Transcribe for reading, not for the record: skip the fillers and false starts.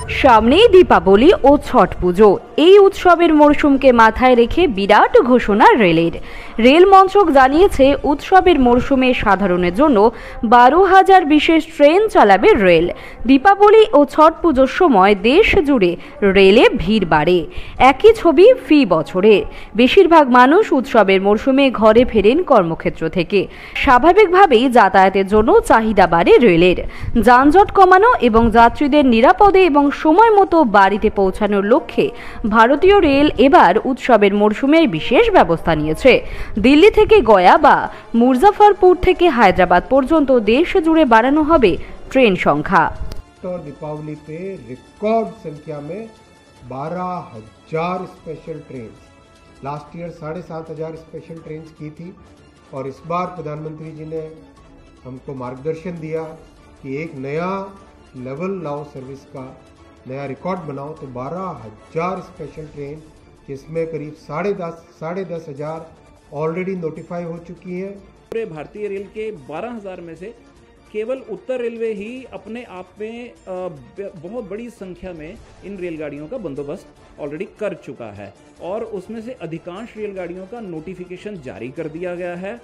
সামনেই দীপাবলি ও ছট পুজো। এই উৎসবের মরশুমকে মাথায় রেখে বিরাট ঘোষণা রেলের। রেল মন্ত্রক জানিয়েছে উৎসবের মরশুমে সাধারণের জন্য 12,000 বিশেষ ট্রেন চালাবে রেল। দীপাবলি ও ছট পুজোর সময় দেশ জুড়ে রেলে ভিড় বাড়ে। একই ছবি ফি বছরে। বেশিরভাগ মানুষ উৎসবের মরশুমে ঘরে ফেরেন কর্মক্ষেত্র থেকে। স্বাভাবিকভাবেই যাতায়াতের জন্য চাহিদা বাড়ে রেলের। যানজট কমানো এবং যাত্রীদের নিরাপদে এবং সময় মতো বাড়িতে পৌঁছানোর লক্ষ্যে ভারতীয় রেল এবার উৎসবের মরশুমে বিশেষ ব্যবস্থা নিয়েছে। দিল্লি থেকে গয়া বা মুজাফরপুর থেকে হায়দ্রাবাদ পর্যন্ত দেশ জুড়ে বাড়ানো হবে ট্রেন সংখ্যা। और दीपावली पे रिकॉर्ड संख्या में 12,000 special train, last year 7,500 special train की थी और इस बार प्रधानमंत्री जी ने हमको मार्गदर्शन दिया कि एक नया लेवल लाओ सर्विस का, नया रिकॉर्ड बनाओ। तो 12,000 स्पेशल ट्रेन, जिसमें करीब 10,500 ऑलरेडी नोटिफाई हो चुकी हैं। पूरे भारतीय रेल के 12,000 में से केवल उत्तर रेलवे ही अपने आप में बहुत बड़ी संख्या में इन रेलगाड़ियों का बंदोबस्त ऑलरेडी कर चुका है और उसमें से अधिकांश रेलगाड़ियों का नोटिफिकेशन जारी कर दिया गया है।